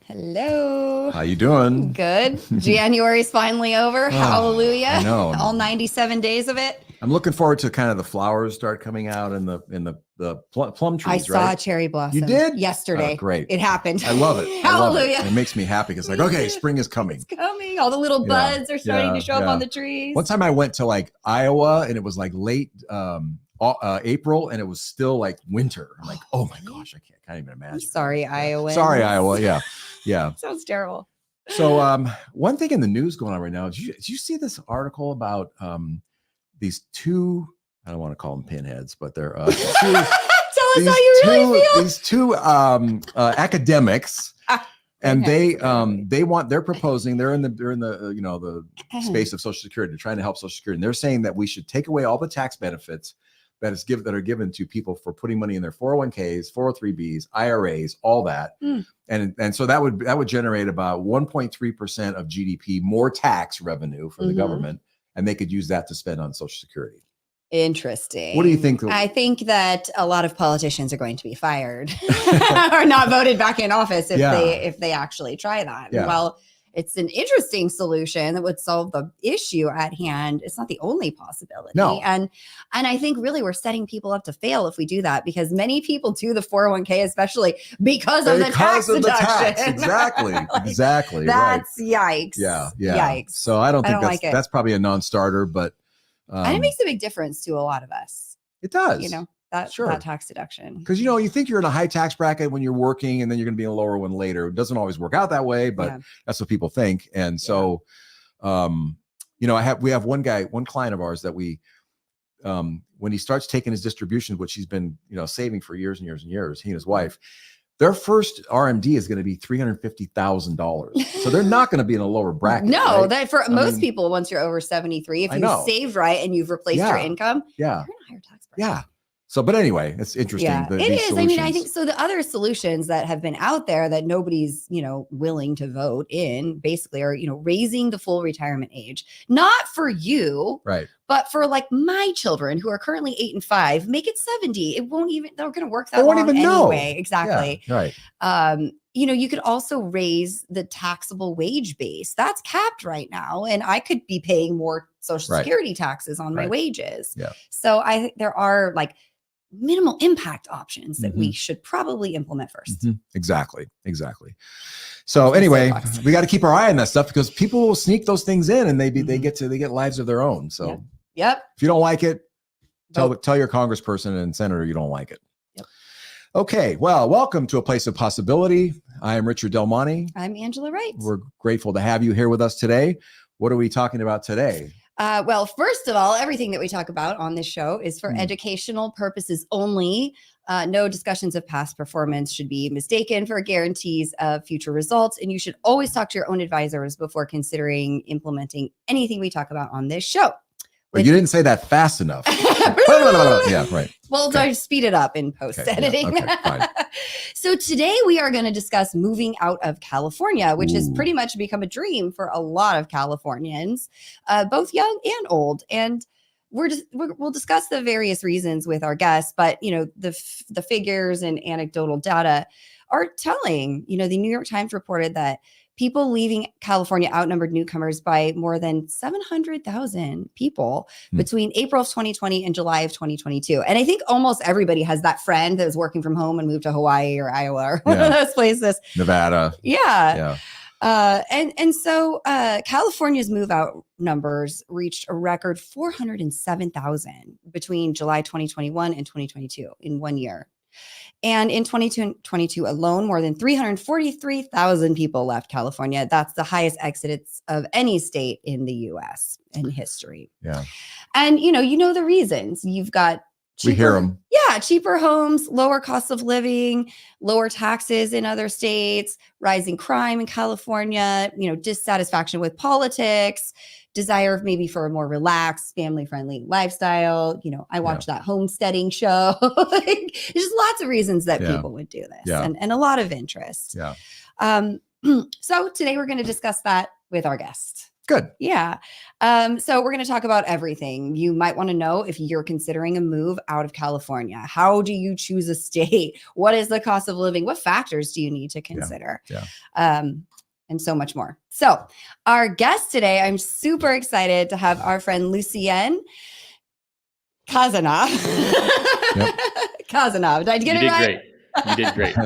Hello. How you doing? Good. January's finally over. Hallelujah. I know. All 97 days of it. I'm looking forward to kind of the flowers start coming out and the plum trees. I saw a cherry blossom. You did? Yesterday. Oh, great. It happened. I love it. Hallelujah. It makes me happy because like, okay, spring is coming. It's coming. All the little buds are starting to show up on the trees. One time I went to like Iowa and it was like late April and it was still like winter. I'm like, oh my gosh, I can't even imagine. I'm sorry, Iowa. Sorry, Iowa. Yeah. Yeah. Sounds terrible. So one thing in the news going on right now, did you see this article about these two, I don't want to call them pinheads, but they're tell us how you really feel. These two academics, and they're proposing, they're in the the space of Social Security, they're trying to help Social Security, and they're saying that we should take away all the tax benefits that are given to people for putting money in their 401ks, 403bs, IRAs, all that. And so that would generate about 1.3% of GDP more tax revenue for the government, and they could use that to spend on Social Security. Interesting. What do you think? I think that a lot of politicians are going to be fired or not voted back in office if they actually try that. Yeah. Well, it's an interesting solution that would solve the issue at hand. It's not the only possibility. No. And I think really we're setting people up to fail if we do that, because many people do the 401k, especially because of the tax deduction. Exactly. Exactly. That's yikes. Yeah. Yikes. So I don't think like it. That's probably a non-starter, but and it makes a big difference to a lot of us. It does. That tax deduction. Because you think you're in a high tax bracket when you're working, and then you're going to be in a lower one later. It doesn't always work out that way, but that's what people think. And so, we have one client of ours that we, when he starts taking his distributions, which he's been saving for years and years and years, he and his wife, their first RMD is going to be $350,000. So they're not going to be in a lower bracket. No, right? that for most people, once you're over 73, if you saved right and you've replaced your income, you're in a higher tax bracket. Yeah. So, but anyway, it's interesting. Yeah, it is. Solutions. I mean, I think so. The other solutions that have been out there that nobody's, willing to vote in basically are, raising the full retirement age, not for you, right, but for like my children who are currently 8 and 5, make it 70. It won't even, they're going to work that long anyway. Know. Exactly. Yeah, right. You could also raise the taxable wage base. That's capped right now. And I could be paying more Social Security taxes on my wages. Yeah. So I think there are like minimal impact options that we should probably implement first. Exactly. So anyway, we got to keep our eye on that stuff because people will sneak those things in and they get lives of their own. So if you don't like it, tell your congressperson and senator you don't like it. Yep. Okay. Well, welcome to A Place of Possibility. I am Richard Del Monte. I'm Angela Wright. We're grateful to have you here with us today. What are we talking about today? Well, first of all, everything that we talk about on this show is for educational purposes only. No discussions of past performance should be mistaken for guarantees of future results. And you should always talk to your own advisors before considering implementing anything we talk about on this show. But you didn't say that fast enough. Yeah, right. Well, I speed it up in post editing. Fine. So today we are going to discuss moving out of California, which has pretty much become a dream for a lot of Californians, both young and old. And we'll discuss the various reasons with our guests, but the figures and anecdotal data are telling. The New York Times reported that people leaving California outnumbered newcomers by more than 700,000 people between April of 2020 and July of 2022. And I think almost everybody has that friend that was working from home and moved to Hawaii or Iowa or one of those places. Nevada. Yeah. So California's move out numbers reached a record 407,000 between July 2021 and 2022 in 1 year. And in 2022 alone, more than 343,000 people left California. That's the highest exodus of any state in the U.S. in history. Yeah. And, the reasons. You've got we hear them. Yeah. Cheaper homes, lower cost of living, lower taxes in other states, rising crime in California, dissatisfaction with politics, desire maybe for a more relaxed, family-friendly lifestyle. I watched that homesteading show. There's just lots of reasons that people would do this and a lot of interest. Yeah. So today we're going to discuss that with our guest. Good. Yeah. So we're going to talk about everything. You might want to know if you're considering a move out of California. How do you choose a state? What is the cost of living? What factors do you need to consider? And so much more. So our guest today, I'm super excited to have our friend Lucien Cazenave. Cazenave. Did I get it right? Great. You did great.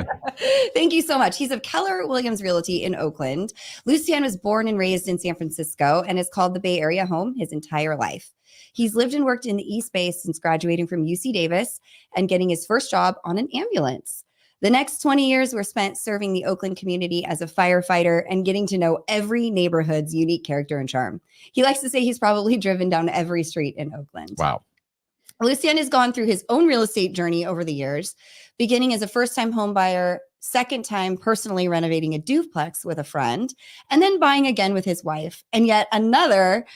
Thank you so much. He's of Keller Williams Realty in Oakland. Lucien was born and raised in San Francisco and has called the Bay Area home his entire life. He's lived and worked in the East Bay since graduating from UC Davis and getting his first job on an ambulance. The next 20 years were spent serving the Oakland community as a firefighter and getting to know every neighborhood's unique character and charm. He likes to say he's probably driven down every street in Oakland. Wow. Lucien has gone through his own real estate journey over the years, beginning as a first-time home buyer, second time personally renovating a duplex with a friend, and then buying again with his wife, and yet another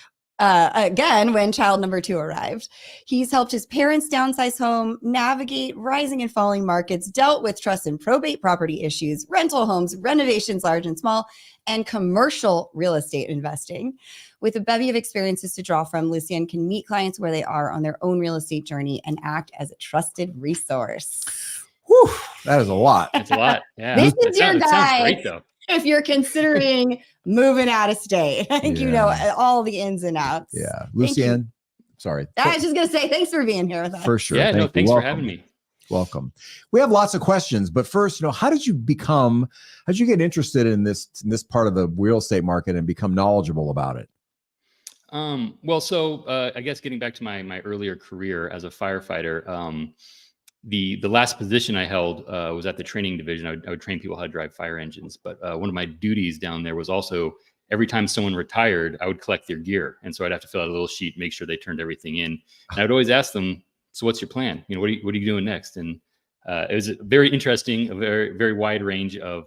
again when child number 2 arrived. He's helped his parents downsize home, navigate rising and falling markets, dealt with trust and probate property issues, rental homes, renovations large and small, and commercial real estate investing. With a bevy of experiences to draw from, Lucien can meet clients where they are on their own real estate journey and act as a trusted resource. Whew, that is a lot. It's a lot. Yeah. This is your Sounds guy. great, though. If you're considering moving out of state, I think you know all the ins and outs. Yeah. Lucien, sorry. I was just going to say thanks for being here with us. For sure. Yeah, thanks for Welcome. having me. Welcome. We have lots of questions, but first, how did you get interested in this part of the real estate market and become knowledgeable about it? I guess getting back to my earlier career as a firefighter, the last position I held was at the training division. I would train people how to drive fire engines, but one of my duties down there was also every time someone retired, I would collect their gear. And so I'd have to fill out a little sheet, make sure they turned everything in. And I would always ask them, so what's your plan? What are you doing next? And it was very interesting, a very, very wide range of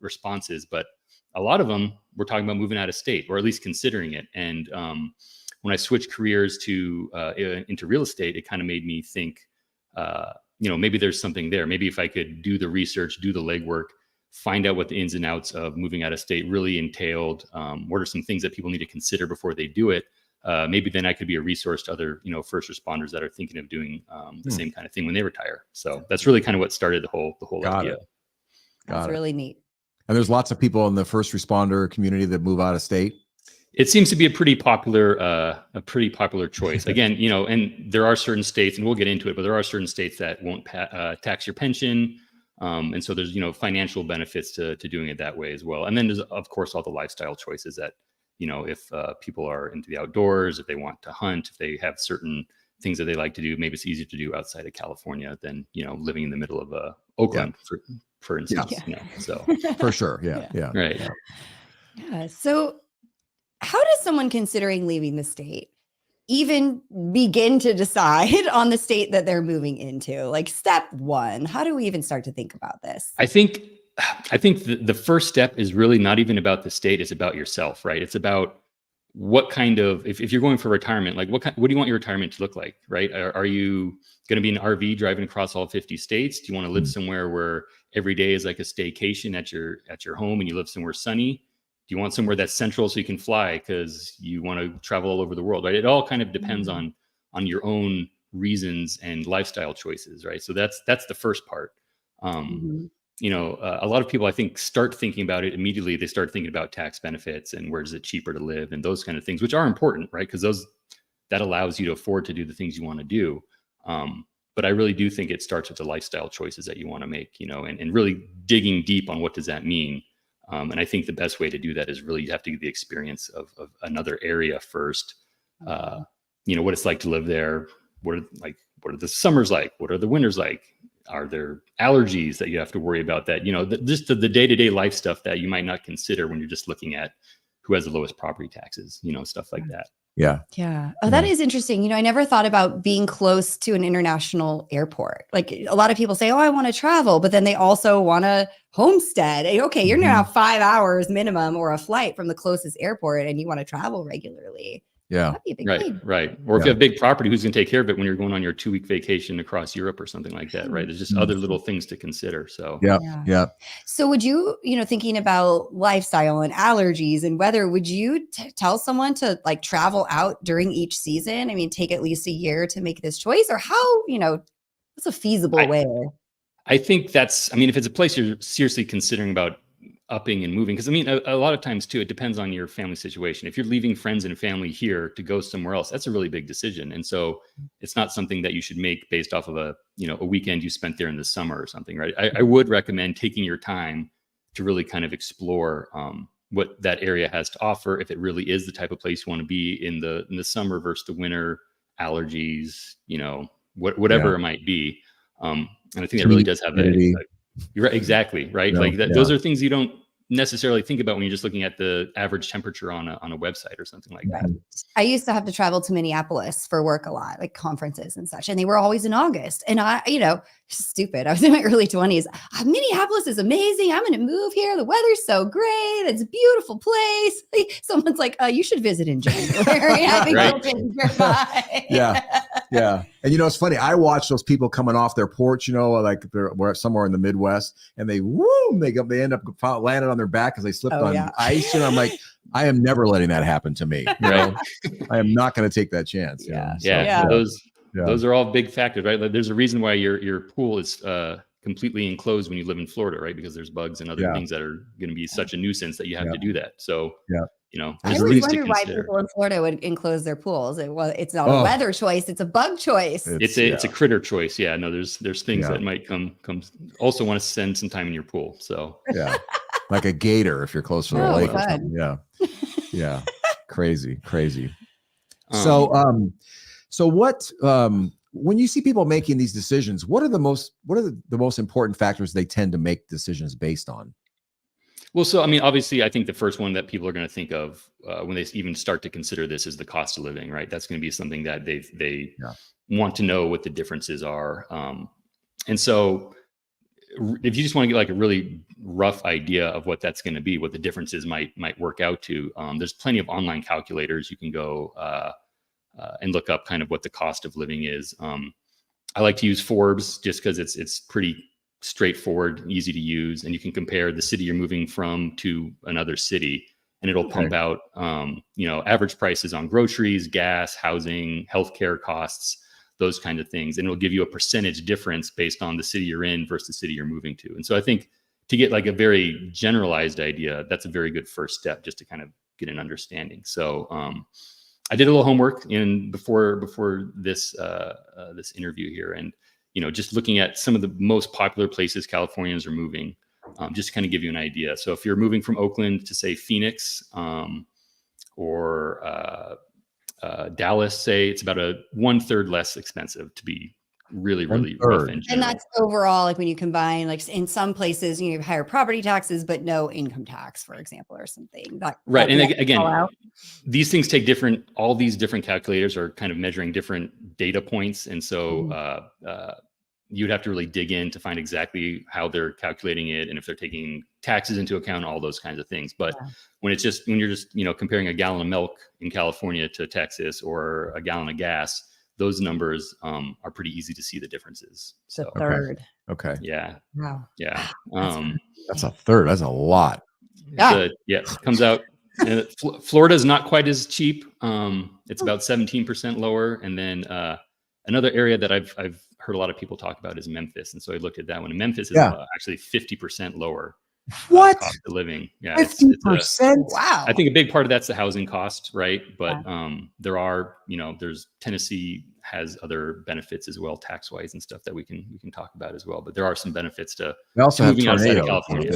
responses, but a lot of them were talking about moving out of state or at least considering it. And when I switched careers into real estate, it kind of made me think, maybe there's something there. Maybe if I could do the research, do the legwork, find out what the ins and outs of moving out of state really entailed. What are some things that people need to consider before they do it? Maybe then I could be a resource to other, first responders that are thinking of doing the same kind of thing when they retire. So that's really kind of what started the whole idea. That's really neat. And there's lots of people in the first responder community that move out of state. It seems to be a pretty popular choice. Again, and there are certain states, and we'll get into it, but there are certain states that won't tax your pension. And so there's, financial benefits to doing it that way as well. And then there's, of course, all the lifestyle choices that, if people are into the outdoors, if they want to hunt, if they have certain things that they like to do, maybe it's easier to do outside of California than, living in the middle of Oakland, for instance. So for sure. Yeah. Right. Yeah. So how does someone considering leaving the state even begin to decide on the state that they're moving into? Like step one, how do we even start to think about this? I think the first step is really not even about the state. It's about yourself, right? It's about what kind of, if you're going for retirement, like what do you want your retirement to look like, right? Are you going to be an RV driving across all 50 states? Do you want to live somewhere where every day is like a staycation at your home and you live somewhere sunny? Do you want somewhere that's central so you can fly because you want to travel all over the world, right? It all kind of depends on your own reasons and lifestyle choices, right? So that's the first part. A lot of people, I think, start thinking about it immediately. They start thinking about tax benefits and where is it cheaper to live and those kind of things, which are important, right? Because that allows you to afford to do the things you want to do. But I really do think it starts with the lifestyle choices that you want to make, and really digging deep on what does that mean. And I think the best way to do that is really you have to get the experience of another area first. What it's like to live there. What are the summers like? What are the winters like? Are there allergies that you have to worry about that, just the day-to-day life stuff that you might not consider when you're just looking at who has the lowest property taxes, stuff like that. Yeah. Yeah. Oh, that is interesting. I never thought about being close to an international airport. Like a lot of people say, oh, I want to travel, but then they also want to homestead. Okay, you're going to have 5 hours minimum or a flight from the closest airport and you want to travel regularly. Yeah. That'd be a big Right, thing. right. Or if you have big property, who's going to take care of it when you're going on your 2-week vacation across Europe or something like that, right? There's just other little things to consider. So Yeah. Yeah. Yeah. So would you, thinking about lifestyle and allergies and weather, would you tell someone to like travel out during each season? I mean, take at least a year to make this choice, or how, what's a feasible way? I think that's, if it's a place you're seriously considering about upping and moving, because a lot of times too, it depends on your family situation. If you're leaving friends and family here to go somewhere else, that's a really big decision. And so it's not something that you should make based off of a weekend you spent there in the summer or something, right? I would recommend taking your time to really kind of explore what that area has to offer. If it really is the type of place you want to be in the summer versus the winter, allergies, whatever it might be. And I think that really does have you're right, exactly right. Like that, those are things you don't necessarily think about when you're just looking at the average temperature on a website or something like that. I used to have to travel to Minneapolis for work a lot, like conferences and such, and they were always in August. And I, stupid. I was in my early 20s. Minneapolis is amazing. I'm going to move here. The weather's so great. It's a beautiful place. Someone's like, you should visit in January. I think you're fine. Yeah. And it's funny. I watch those people coming off their porch, like they're somewhere in the Midwest, and they end up landing on their back because they slipped on ice. And I'm like, I am never letting that happen to me. Right. I am not going to take that chance. Those are all big factors, right? Like, there's a reason why your pool is completely enclosed when you live in Florida, right? Because there's bugs and other things that are going to be such a nuisance that you have to do that. So I always wondered why people in Florida would enclose their pools. It's not a weather choice; it's a bug choice. It's a critter choice. Yeah, no, there's things that might come also want to spend some time in your pool. So like a gator if you're close to the lake or something. Yeah, crazy. So what? When you see people making these decisions, what are the most important factors they tend to make decisions based on? Well, so obviously, I think the first one that people are going to think of when they even start to consider this is the cost of living, right? That's going to be something that they want to know what the differences are. And so, if you just want to get like a really rough idea of what that's going to be, what the differences might work out to, there's plenty of online calculators you can go and look up kind of what the cost of living is. I like to use Forbes just because it's pretty straightforward, easy to use, and you can compare the city you're moving from to another city, and it'll pump out average prices on groceries, gas, housing, healthcare costs, those kind of things, and it'll give you a percentage difference based on the city you're in versus the city you're moving to. And so I think to get like a very generalized idea, that's a very good first step just to kind of get an understanding. So I did a little homework before this this interview here, and just looking at some of the most popular places Californians are moving, just to kind of give you an idea. So if you're moving from Oakland to say Phoenix or Dallas, say, it's about a 1/3 less expensive to be really rough and that's overall, like when you combine, like in some places you have higher property taxes but no income tax, for example, or something. Right. And again, these things take all these different calculators are kind of measuring different data points. And so you'd have to really dig in to find exactly how they're calculating it and if they're taking taxes into account, all those kinds of things. But when you're just comparing a gallon of milk in California to Texas or a gallon of gas, those numbers are pretty easy to see the differences. So a third. Okay. Yeah. Wow. Yeah. That's a third. That's a lot. It comes out. Florida is not quite as cheap. It's about 17% lower. And then another area that I've heard a lot of people talk about is Memphis. And so I looked at that one. And Memphis is actually 50% lower. What? Cost of living. Yeah. 50%? Wow. I think a big part of that's the housing cost, right? But there are, there's Tennessee has other benefits as well, tax wise and stuff that we can talk about as well. But there are some benefits to moving outside of California.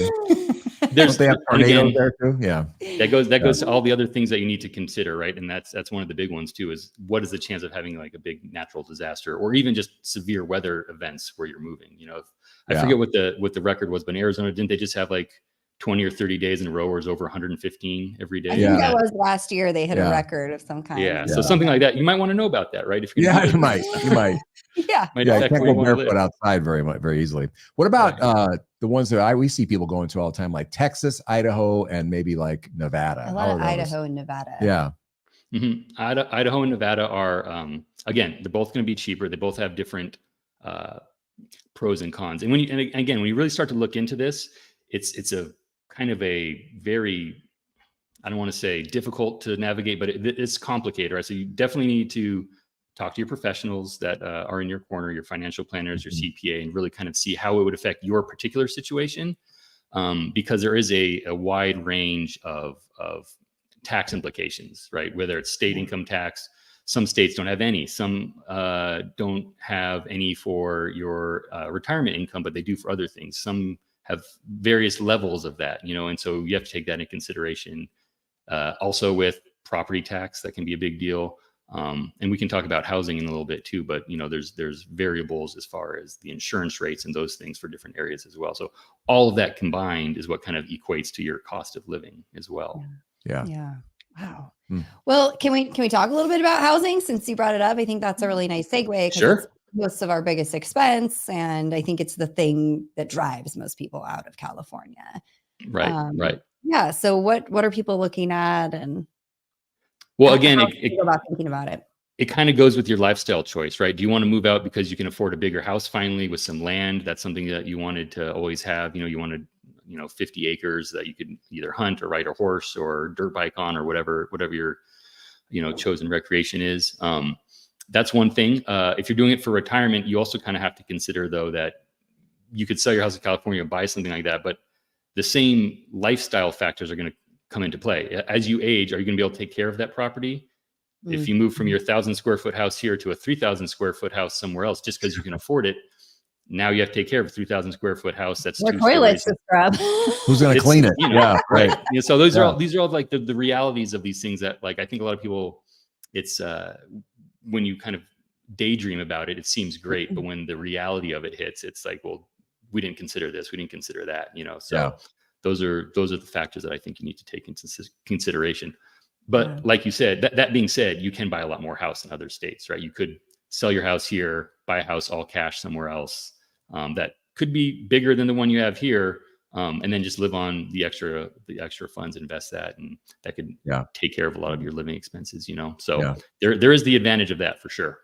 They have tornadoes there too. Yeah. That goes to all the other things that you need to consider, right? And that's one of the big ones too, is what is the chance of having like a big natural disaster or even just severe weather events where you're moving? I forget what the record was, but in Arizona, didn't they just have like 20 or 30 days in a row where it's over 115 every day? I think that was last year. They hit a record of some kind. Yeah. So something like that, you might want to know about that, right? If you might. You can't go barefoot outside very easily. What about the ones that we see people going to all the time, like Texas, Idaho, and maybe like Nevada? A lot of Idaho and Nevada. Yeah. Idaho and Nevada are, again, they're both going to be cheaper. They both have different pros and cons. And again, when you really start to look into this, it's a kind of a very, I don't want to say difficult to navigate, but it's complicated, right? So you definitely need to talk to your professionals that are in your corner, your financial planners, your CPA, and really kind of see how it would affect your particular situation. Because there is a wide range of tax implications, right? Whether it's state income tax, some states don't have any, some don't have any for your retirement income, but they do for other things. Some have various levels of that, and so you have to take that into consideration. Also with property tax, that can be a big deal. And we can talk about housing in a little bit too, but there's variables as far as the insurance rates and those things for different areas as well. So all of that combined is what kind of equates to your cost of living as well. Yeah. Wow. Well, can we talk a little bit about housing since you brought it up? I think that's a really nice segue because it's most of our biggest expense. And I think it's the thing that drives most people out of California. Right. Yeah. So what are people looking at? And well, again, about thinking about it. It kind of goes with your lifestyle choice, right? Do you want to move out because you can afford a bigger house finally with some land? That's something that you wanted to always have. You wanted 50 acres that you could either hunt or ride a horse or dirt bike on or whatever your chosen recreation is. That's one thing. If you're doing it for retirement, you also kind of have to consider though that you could sell your house in California and buy something like that, but the same lifestyle factors are going to come into play. As you age, are you going to be able to take care of that property? If you move from your 1,000 square foot house here to a 3,000 square foot house somewhere else, just because you can afford it, now you have to take care of a 3,000 square foot house. That's more toilets to scrub. Who's going to clean it? Yeah, right. So these are all like the realities of these things that, like, I think a lot of people, it's when you kind of daydream about it, it seems great, but when the reality of it hits, it's like, well, we didn't consider this, we didn't consider that. So those are the factors that I think you need to take into consideration. But like you said, that being said, you can buy a lot more house in other states, right? You could sell your house here, buy a house all cash somewhere else that could be bigger than the one you have here, and then just live on the extra funds, invest that, and that could take care of a lot of your living expenses. So there is the advantage of that for sure.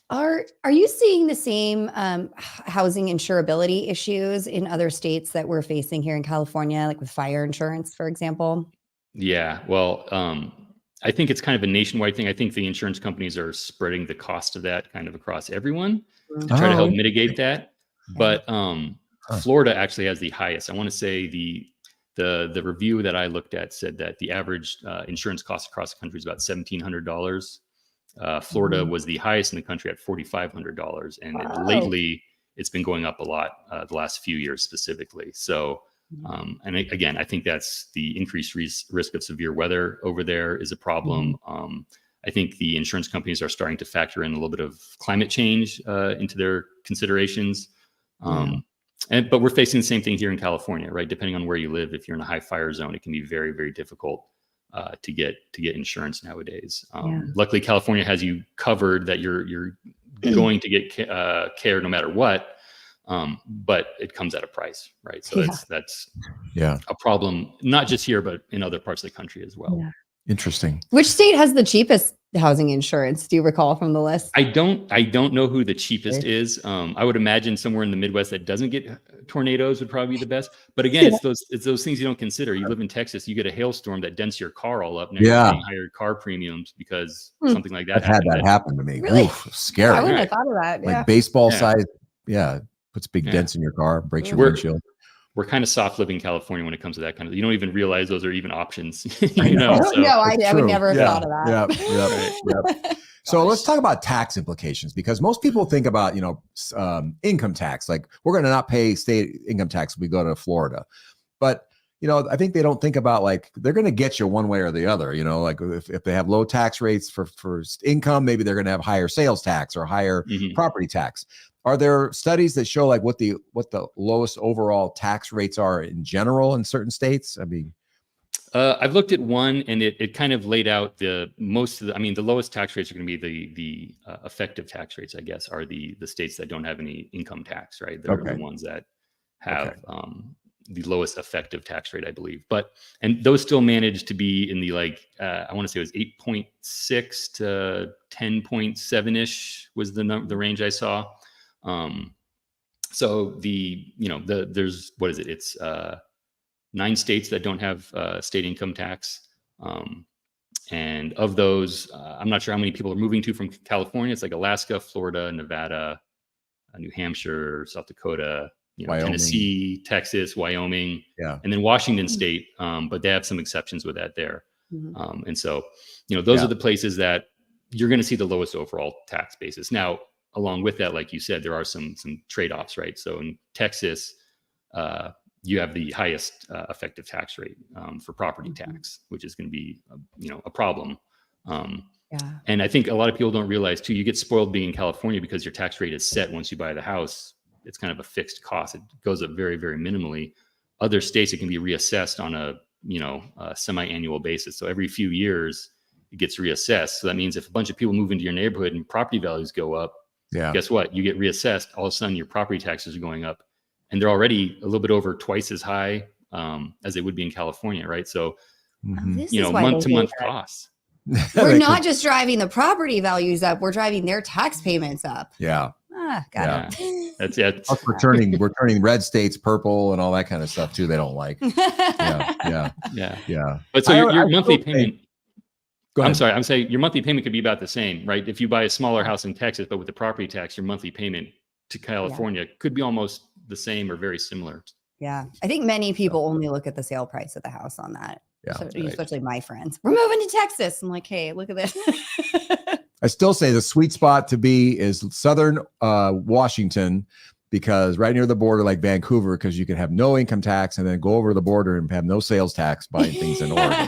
Are you seeing the same housing insurability issues in other states that we're facing here in California, like with fire insurance, for example? Yeah, well, I think it's kind of a nationwide thing. I think the insurance companies are spreading the cost of that kind of across everyone to try to help mitigate that. But Florida actually has the highest. I want to say the review that I looked at said that the average insurance cost across the country is about $1,700. Florida was the highest in the country at $4,500, and lately it's been going up a lot the last few years specifically. So. And again, I think that's the increased risk of severe weather over there is a problem. I think the insurance companies are starting to factor in a little bit of climate change into their considerations. But we're facing the same thing here in California, right? Depending on where you live, if you're in a high fire zone, it can be very, very difficult to get insurance nowadays. Luckily, California has you covered that you're going to get care no matter what. But it comes at a price, right? So that's a problem, not just here, but in other parts of the country as well. Yeah. Interesting. Which state has the cheapest housing insurance? Do you recall from the list? I don't know who the cheapest is. I would imagine somewhere in the Midwest that doesn't get tornadoes would probably be the best. But again, it's those things you don't consider. You live in Texas, you get a hailstorm that dents your car all up. Now you're paying higher car premiums because something like that happened. Had that happen to me. Really? Oof, scary. I wouldn't have thought of that. Like baseball size. Yeah. Puts big dents in your car, breaks your windshield. We're kind of soft living in California when it comes to that kind of. You don't even realize those are even options. I would never have thought of that. Yeah. So let's talk about tax implications, because most people think about income tax, like we're going to not pay state income tax if we go to Florida, but I think they don't think about like they're going to get you one way or the other. Like if they have low tax rates for income, maybe they're going to have higher sales tax or higher property tax. Are there studies that show like what the lowest overall tax rates are in general in certain states? I mean, I've looked at one, and it kind of laid out the lowest tax rates are going to be the effective tax rates, I guess, are the states that don't have any income tax, right? They're the ones that have the lowest effective tax rate, I believe. And those still managed to be in the I want to say it was 8.6 to 10.7 ish was the range I saw. So there's, what is it? It's 9 states that don't have state income tax. And of those, I'm not sure how many people are moving to from California. It's like Alaska, Florida, Nevada, New Hampshire, South Dakota, Tennessee, Texas, Wyoming, and then Washington State. But they have some exceptions with that there. And so, those are the places that you're going to see the lowest overall tax basis. Now, along with that, like you said, there are some trade-offs, right? So in Texas, you have the highest effective tax rate for property tax, which is going to be, a problem. And I think a lot of people don't realize too, you get spoiled being in California because your tax rate is set once you buy the house. It's kind of a fixed cost. It goes up very, very minimally. Other states, it can be reassessed on a semi-annual basis. So every few years it gets reassessed. So that means if a bunch of people move into your neighborhood and property values go up, guess what? You get reassessed. All of a sudden your property taxes are going up, and they're already a little bit over twice as high as they would be in California, right? So, month to month costs. We're not just driving the property values up; we're driving their tax payments up. Yeah. Got it. That's it. We're turning red states purple and all that kind of stuff too. They don't like. Yeah. But so your monthly payment. Go ahead. I'm sorry. I'm saying your monthly payment could be about the same, right? If you buy a smaller house in Texas, but with the property tax, your monthly payment to California could be almost the same or very similar. Yeah. I think many people only look at the sale price of the house on that. Yeah. So, especially my friends. We're moving to Texas. I'm like, hey, look at this. I still say the sweet spot to be is southern Washington, because right near the border, like Vancouver, because you can have no income tax and then go over the border and have no sales tax buying things in Oregon.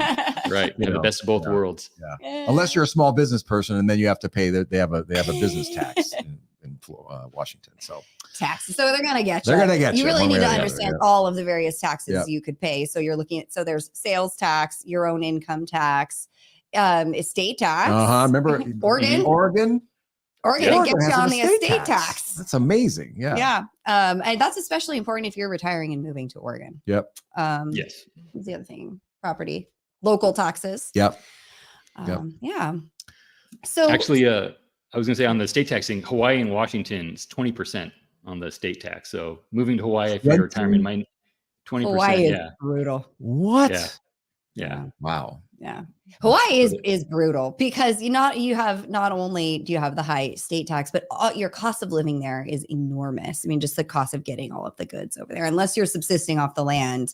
Right. The best of both worlds. Yeah. Unless you're a small business person, and then you have to pay they have a business tax in Washington. So taxes. So they're gonna get you. They're gonna get you. You really need to understand all of the various taxes you could pay. So you're looking at, there's sales tax, your own income tax, estate tax. Remember Oregon it gets you on the estate tax. That's amazing. Yeah. And that's especially important if you're retiring and moving to Oregon. Yep. Yes. What's the other thing? Property, local taxes. Yep. Yeah. So actually, I was going to say on the state taxing, Hawaii and Washington is 20% on the state tax. So moving to Hawaii for your retirement, 20%. Hawaii is brutal. What? Yeah. Wow. Yeah. Hawaii is brutal because you have not only do you have the high state tax, but your cost of living there is enormous. I mean, just the cost of getting all of the goods over there, unless you're subsisting off the land,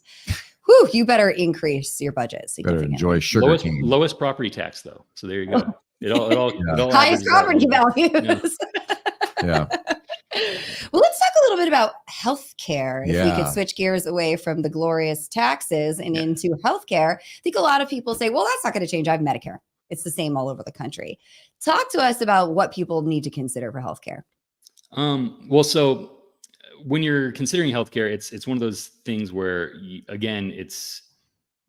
you better increase your budget. Better enjoy sugar cane. Lowest property tax though. So there you go. It all highest property values. Yeah. Well, let's talk a little bit about healthcare. If we Yeah. could switch gears away from the glorious taxes and into healthcare, I think a lot of people say, well, that's not going to change. I have Medicare. It's the same all over the country. Talk to us about what people need to consider for healthcare. Well, so when you're considering healthcare, it's one of those things where, again, it's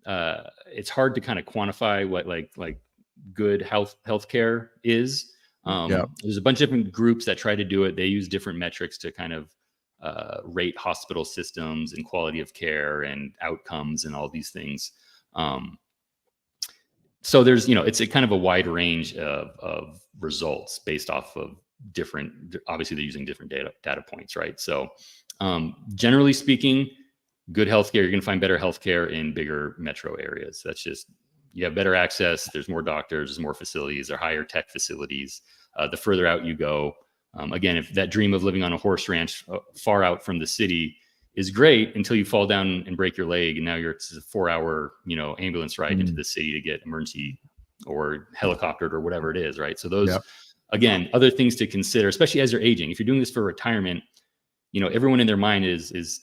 hard to kind of quantify what like good healthcare is. There's a bunch of different groups that try to do it. They use different metrics to kind of rate hospital systems and quality of care and outcomes and all these things. So there's, it's a kind of a wide range of results based off of different, obviously they're using different data points, right? So generally speaking, good healthcare, you're going to find better healthcare in bigger metro areas. That's just, you have better access. There's more doctors, there's more facilities, there are higher tech facilities. The further out you go, again, if that dream of living on a horse ranch far out from the city is great until you fall down and break your leg, and now it's a 4-hour, ambulance ride into the city to get emergency or helicoptered or whatever it is, right? So those, again, other things to consider, especially as you're aging. If you're doing this for retirement, everyone in their mind is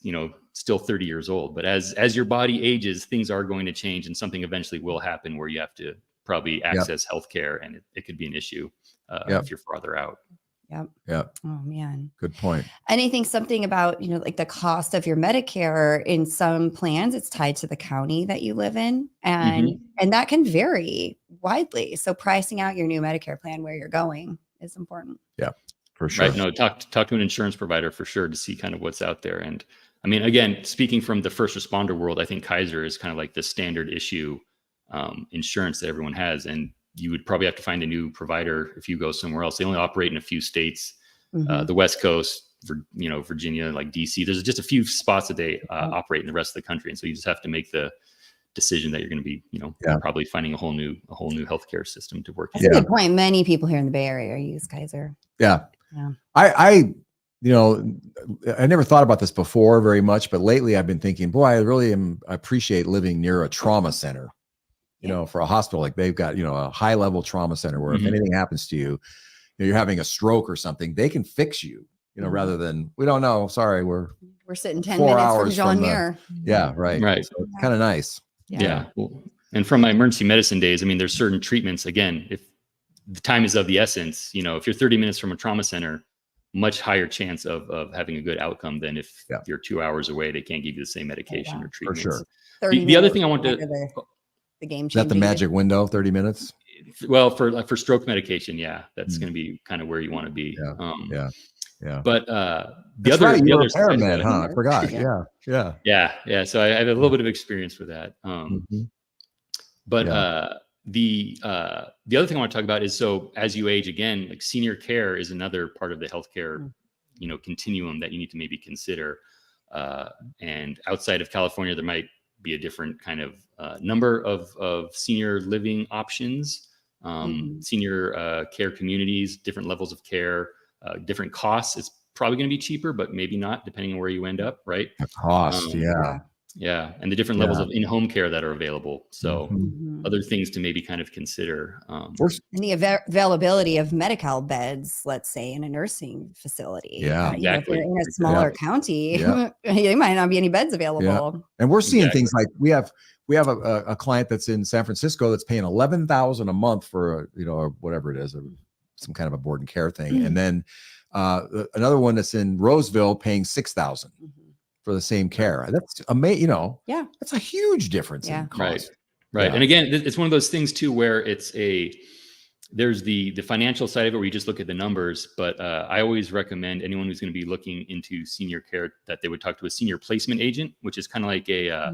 still 30 years old. But as your body ages, things are going to change, and something eventually will happen where you have to probably access healthcare, and it could be an issue if you're farther out. Yep. Oh man. Good point. Anything, something about, like the cost of your Medicare in some plans, it's tied to the county that you live in, and that can vary widely. So pricing out your new Medicare plan where you're going is important. Yeah, for sure. Right. No, talk to an insurance provider for sure to see kind of what's out there. And I mean, again, speaking from the first responder world, I think Kaiser is kind of like the standard issue insurance that everyone has. And you would probably have to find a new provider if you go somewhere else. They only operate in a few states, the West Coast, Virginia, like DC. There's just a few spots that they operate in the rest of the country. And so you just have to make the decision that you're going to be, probably finding a whole new healthcare system to work. That's a good point. Many people here in the Bay Area use Kaiser. Yeah. Yeah. I never thought about this before very much, but lately I've been thinking, boy, I appreciate living near a trauma center, for a hospital. Like they've got, a high level trauma center where if anything happens to you, you're having a stroke or something, they can fix you, rather than, we don't know. Sorry. We're sitting 10 4 minutes hours from John from Muir. Yeah. Right. Right. So it's kind of nice. Yeah. Well, and from my emergency medicine days, I mean, there's certain treatments, again, if the time is of the essence, if you're 30 minutes from a trauma center, much higher chance of having a good outcome than if you're 2 hours away, they can't give you the same medication or treatments. For sure. The other thing I want to, the game is that the magic window, 30 minutes? Well, for stroke medication, that's going to be kind of where you want to be. Yeah. But the That's other, right, the you're other a side, paramedic, huh? I forgot. Yeah. So I have a little bit of experience with that. But the other thing I want to talk about is, so as you age, again, like senior care is another part of the healthcare, continuum that you need to maybe consider. And outside of California, there might be a different kind of number of senior living options, senior care communities, different levels of care, different costs. It's probably going to be cheaper, but maybe not, depending on where you end up, right? The cost, Yeah. And the different levels of in-home care that are available. So other things to maybe kind of consider. And the availability of Medi-Cal beds, let's say, in a nursing facility. Yeah, exactly. If you're in a smaller county, there might not be any beds available. Yeah. And we're seeing things like we have a client that's in San Francisco that's paying $11,000 a month for whatever it is, some kind of a board and care thing. And then another one that's in Roseville paying $6,000 for the same care. That's amazing. That's a huge difference in cost. Right. And again, it's one of those things too, where there's the financial side of it where you just look at the numbers, but I always recommend anyone who's going to be looking into senior care that they would talk to a senior placement agent, which is kind of like a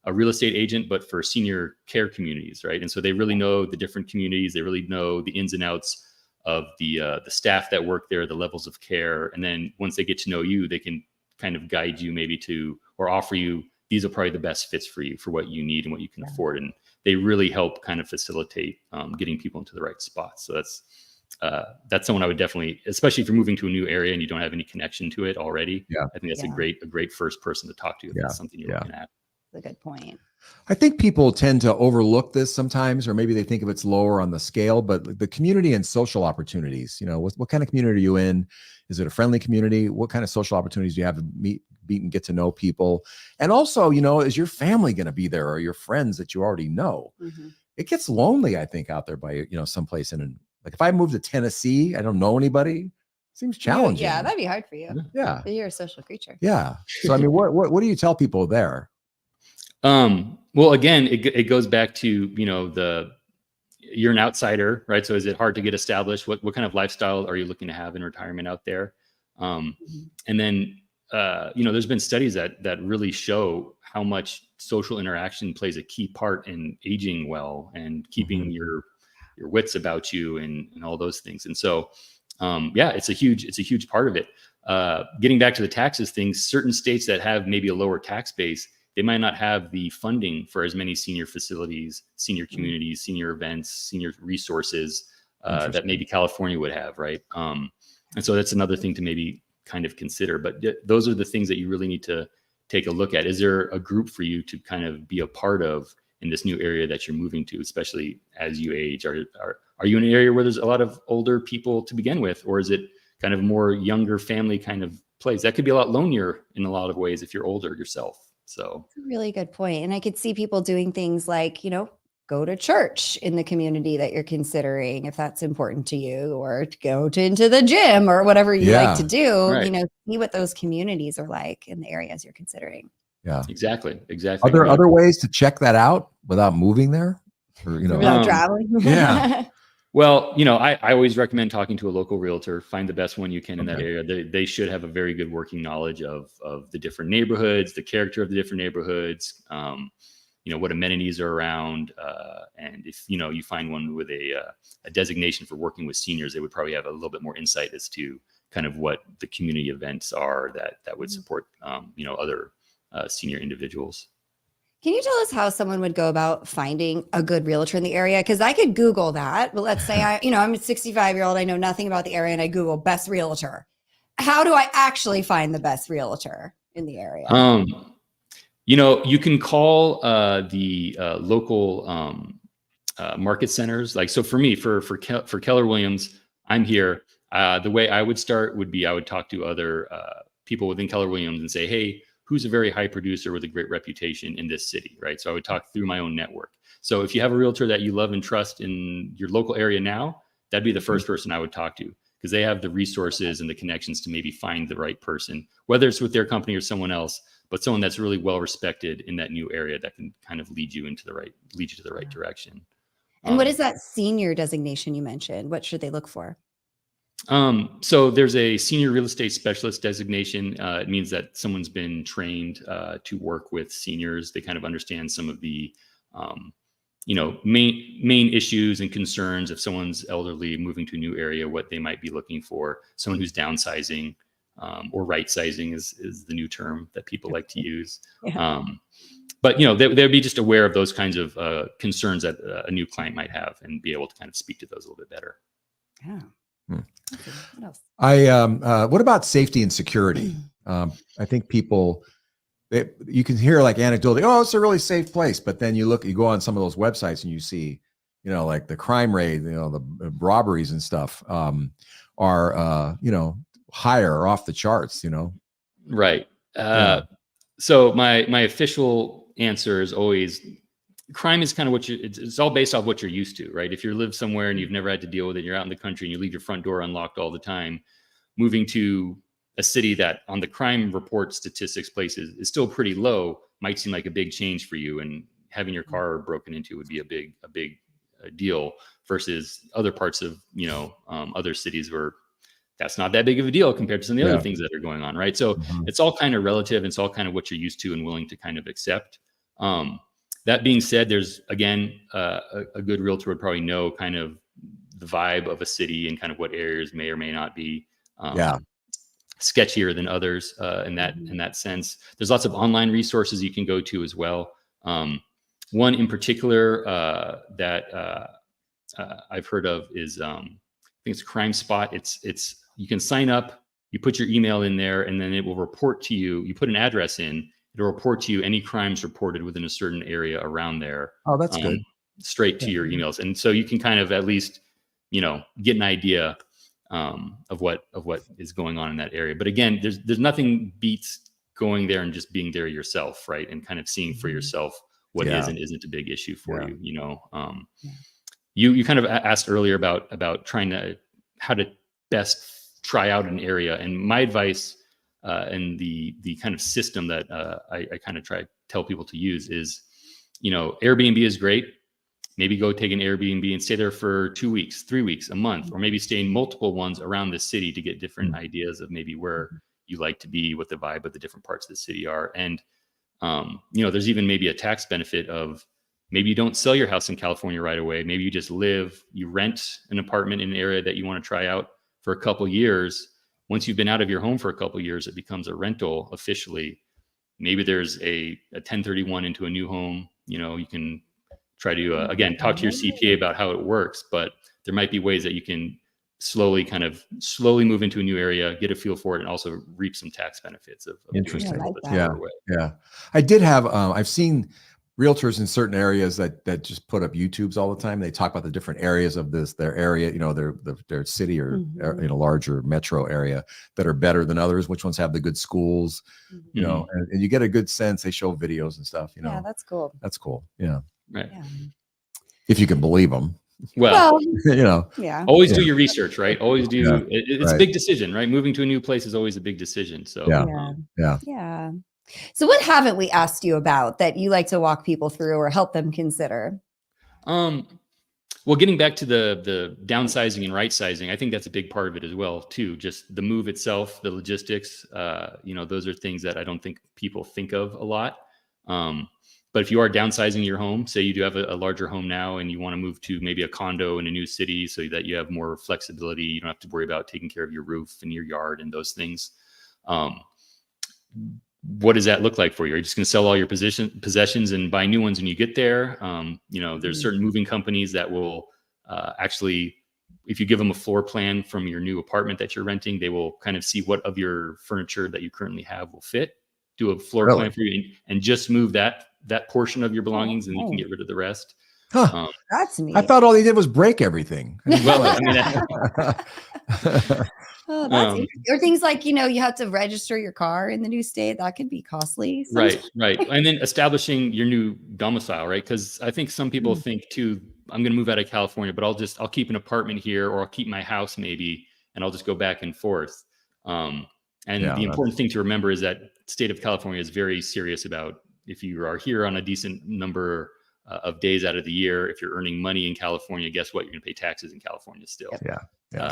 real estate agent, but for senior care communities. Right. And so they really know the different communities. They really know the ins and outs of the staff that work there, the levels of care. And then once they get to know you, they can kind of guide you maybe to, or offer you, these are probably the best fits for you for what you need and what you can afford. And they really help kind of facilitate getting people into the right spots. So that's someone I would definitely, especially if you're moving to a new area and you don't have any connection to it already. I think that's a great first person to talk to if that's something you're looking at. That's a good point. I think people tend to overlook this sometimes, or maybe they think of it's lower on the scale, but the community and social opportunities, what kind of community are you in? Is it a friendly community? What kind of social opportunities do you have to meet and get to know people? And also, is your family going to be there, or your friends that you already know? It gets lonely, I think, out there by, someplace like if I move to Tennessee, I don't know anybody. Seems challenging. Yeah, that'd be hard for you. Yeah. But you're a social creature. Yeah. So, I mean, what do you tell people there? Well, again, it goes back to, you're an outsider, right? So is it hard to get established? What kind of lifestyle are you looking to have in retirement out there? And then, there's been studies that really show how much social interaction plays a key part in aging well and keeping your wits about you and all those things. And so, it's a huge part of it. Getting back to the taxes things, certain states that have maybe a lower tax base, they might not have the funding for as many senior facilities, senior communities, senior events, senior resources that maybe California would have, right? And so that's another thing to maybe kind of consider. But those are the things that you really need to take a look at. Is there a group for you to kind of be a part of in this new area that you're moving to, especially as you age? Are you in an area where there's a lot of older people to begin with, or is it kind of more younger family kind of place? That could be a lot lonelier in a lot of ways if you're older yourself. So that's a really good point. And I could see people doing things like, go to church in the community that you're considering, if that's important to you, or to go into the gym or whatever you like to do, see what those communities are like in the areas you're considering. Yeah, exactly. Are there other ways to check that out without moving there? Or, without traveling? Yeah. Well, I always recommend talking to a local realtor. Find the best one you can in that area. They should have a very good working knowledge of the different neighborhoods, the character of the different neighborhoods, what amenities are around. And if, you find one with a designation for working with seniors, they would probably have a little bit more insight as to kind of what the community events are that would support, other senior individuals. Can you tell us how someone would go about finding a good realtor in the area? Because I could Google that, but let's say I'm a 65-year-old, I know nothing about the area, and I Google best realtor. How do I actually find the best realtor in the area? You can call the local market centers. Like, so for me, for Keller Williams, I'm here. The way I would start would be I would talk to other people within Keller Williams and say, hey, who's a very high producer with a great reputation in this city, right? So I would talk through my own network. So if you have a realtor that you love and trust in your local area now, that'd be the first person I would talk to, because they have the resources and the connections to maybe find the right person, whether it's with their company or someone else, but someone that's really well respected in that new area that can kind of lead you to the right direction. And what is that senior designation you mentioned? What should they look for? So there's a senior real estate specialist designation. It means that someone's been trained to work with seniors. They kind of understand some of the main issues and concerns if someone's elderly moving to a new area, what they might be looking for. Someone who's downsizing or right sizing is the new term that people like to use. Yeah. But they'd be just aware of those kinds of concerns that a new client might have and be able to kind of speak to those a little bit better. Yeah. Okay. What else? What about safety and security? I think people, you can hear like anecdotally, oh, it's a really safe place. But then you go on some of those websites and you see, like the crime rate, the robberies and stuff are, higher or off the charts, Right. So my official answer is always, crime is kind of it's all based off what you're used to, right? If you live somewhere and you've never had to deal with it, you're out in the country and you leave your front door unlocked all the time, moving to a city that on the crime report statistics places is still pretty low might seem like a big change for you. And having your car broken into would be a big deal versus other parts of, other cities where that's not that big of a deal compared to some of the other things that are going on, right? So it's all kind of relative. It's all kind of what you're used to and willing to kind of accept. That being said, there's, again, a good realtor would probably know kind of the vibe of a city and kind of what areas may or may not be sketchier than others in that sense. There's lots of online resources you can go to as well. One in particular that I've heard of is, I think it's Crime Spot. It's you can sign up, you put your email in there, and then it will report to you. You put an address in, it'll report to you any crimes reported within a certain area around there. Oh, that's good. Straight to your emails. And so you can kind of at least, get an idea of what is going on in that area. But again, there's nothing beats going there and just being there yourself, right? And kind of seeing for yourself what is and isn't a big issue for you. You kind of asked earlier about trying to how to best try out an area. And my advice and the kind of system that I kind of tell people to use is, Airbnb is great. Maybe go take an Airbnb and stay there for 2 weeks, 3 weeks, a month, or maybe stay in multiple ones around the city to get different ideas of maybe where you like to be, what the vibe of the different parts of the city are. And, there's even maybe a tax benefit of maybe you don't sell your house in California right away. Maybe you just you rent an apartment in an area that you want to try out for a couple years. Once you've been out of your home for a couple of years, it becomes a rental officially. Maybe there's a 1031 into a new home. You can try to, again, talk to your CPA about how it works, but there might be ways that you can slowly move into a new area, get a feel for it, and also reap some tax benefits of interesting. Yeah. I did have, I've seen realtors in certain areas that just put up YouTubes all the time. They talk about the different areas of their area, their city or larger metro area that are better than others, which ones have the good schools, and you get a good sense. They show videos and stuff, Yeah, that's cool. That's cool. Yeah. Right. Yeah. If you can believe them. Well, always do your research, right? Always do. Yeah. It's a big decision, right? Moving to a new place is always a big decision. So yeah. So what haven't we asked you about that you like to walk people through or help them consider? Well, getting back to the downsizing and right sizing, I think that's a big part of it as well, too. Just the move itself, the logistics, those are things that I don't think people think of a lot. But if you are downsizing your home, say you do have a larger home now and you want to move to maybe a condo in a new city so that you have more flexibility, you don't have to worry about taking care of your roof and your yard and those things. What does that look like for you? Are you just going to sell all your possessions and buy new ones when you get there? There's certain moving companies that will actually, if you give them a floor plan from your new apartment that you're renting, they will kind of see what of your furniture that you currently have will fit, do a floor plan for you, and just move that portion of your belongings, and you can get rid of the rest. Huh. That's neat. I thought all they did was break everything. Well, I mean, Oh, that's interesting. Or things like, you have to register your car in the new state. That could be costly. Right. And then establishing your new domicile, right? Because I think some people think too, I'm going to move out of California, but I'll keep an apartment here, or I'll keep my house maybe, and I'll just go back and forth. The important thing to remember is that state of California is very serious about if you are here on a decent number of days out of the year. If you're earning money in California, guess what? You're going to pay taxes in California still. Yeah.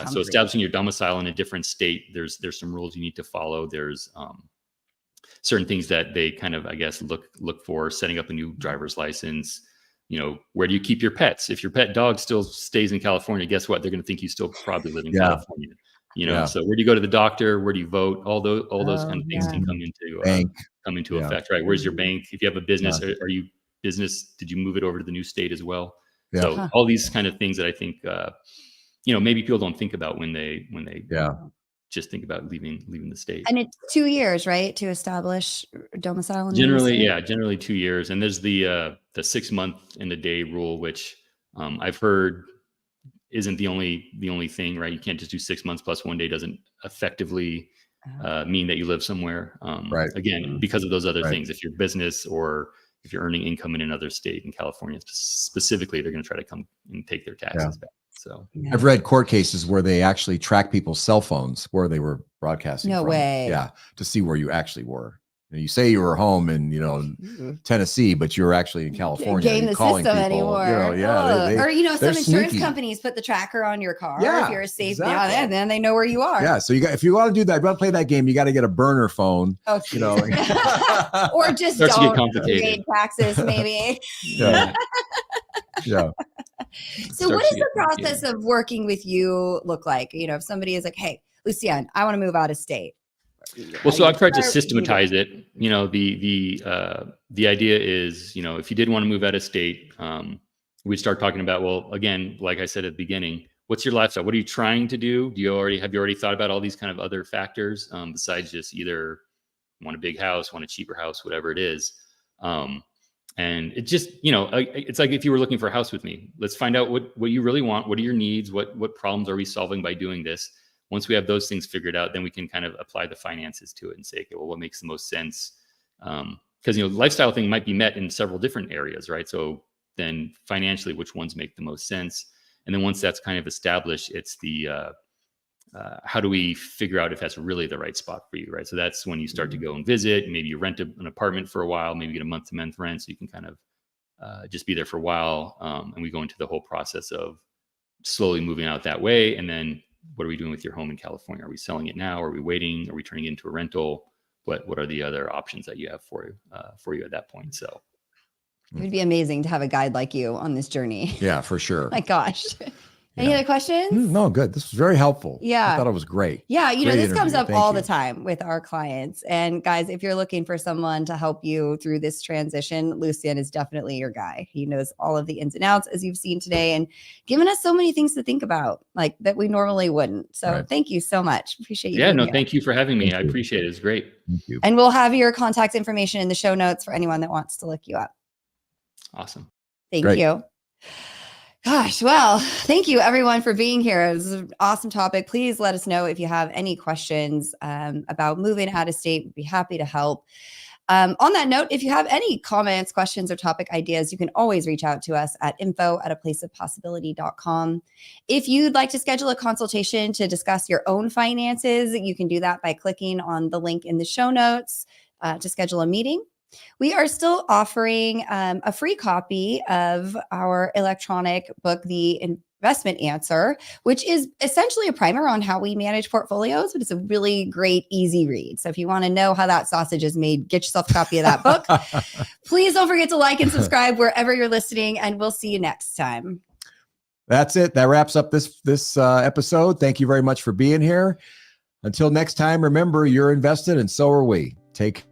So establishing your domicile in a different state, there's some rules you need to follow. There's certain things that they kind of, I guess, look for. Setting up a new driver's license. Where do you keep your pets? If your pet dog still stays in California, guess what? They're going to think you still probably live in California. So where do you go to the doctor? Where do you vote? All those kind of things can come into effect, right? Where's your bank? If you have a business, are you business? Did you move it over to the new state as well? Yeah. So all these kind of things that I think, maybe people don't think about when they just think about leaving the state. And it's 2 years, right, to establish domicile? Generally 2 years. And there's the 6 month and a day rule, which I've heard isn't the only thing, right? You can't just do 6 months plus 1 day doesn't effectively mean that you live somewhere. Right. Again, because of those other things. If you're business or if you're earning income in another state, in California specifically, they're going to try to come and take their taxes back. So I've read court cases where they actually track people's cell phones where they were broadcasting. No way. Yeah, to see where you actually were. You say you were home in Tennessee, but you're actually in California. Game the calling system people, anymore. Or some insurance sneaky. Companies put the tracker on your car. Yeah, if you're safe exactly. now, and then they know where you are. Yeah, so if you want to do that, you want to play that game, you got to get a burner phone. Oh, or just starts to get complicated. Pay taxes, maybe. Yeah. So what does the process of working with you look like? If somebody is like, hey, Lucien, I want to move out of state. Well, so I've tried to systematize it. The idea is, if you did want to move out of state, we'd start talking about, well, again, like I said at the beginning, what's your lifestyle? What are you trying to do? Have you already thought about all these kind of other factors besides just either want a big house, want a cheaper house, whatever it is. And it just, it's like if you were looking for a house with me, let's find out what you really want. What are your needs? What problems are we solving by doing this? Once we have those things figured out, then we can kind of apply the finances to it and say, okay, well, what makes the most sense? Because, lifestyle thing might be met in several different areas, right? So then financially, which ones make the most sense? And then once that's kind of established, it's the, how do we figure out if that's really the right spot for you, right? So that's when you start to go and visit. Maybe you rent an apartment for a while, maybe get a month-to-month rent so you can kind of just be there for a while. And we go into the whole process of slowly moving out that way. And then what are we doing with your home in California? Are we selling it now? Are we waiting? Are we turning it into a rental? What are the other options that you have for you at that point? So it would be amazing to have a guide like you on this journey. Yeah, for sure. My gosh. Any other questions? No, good. This was very helpful. Yeah. I thought it was great. Yeah. Great this comes up Thank all you. the time with our clients. And guys, if you're looking for someone to help you through this transition, Lucien is definitely your guy. He knows all of the ins and outs, as you've seen today, and given us so many things to think about, like that we normally wouldn't. So Thank you so much. Appreciate you. Yeah, no, thank you for having me. I appreciate it. It's great. Thank you. And we'll have your contact information in the show notes for anyone that wants to look you up. Awesome. Thank you. Gosh, well, thank you everyone for being here. It was an awesome topic. Please let us know if you have any questions about moving out of state. We'd be happy to help. On that note, if you have any comments, questions, or topic ideas, you can always reach out to us at info@aplaceofpossibility.com. If you'd like to schedule a consultation to discuss your own finances, you can do that by clicking on the link in the show notes to schedule a meeting. We are still offering a free copy of our electronic book, The Investment Answer, which is essentially a primer on how we manage portfolios, but it's a really great, easy read. So if you want to know how that sausage is made, get yourself a copy of that book. Please don't forget to like and subscribe wherever you're listening, and we'll see you next time. That's it. That wraps up this episode. Thank you very much for being here. Until next time, remember, you're invested and so are we. Take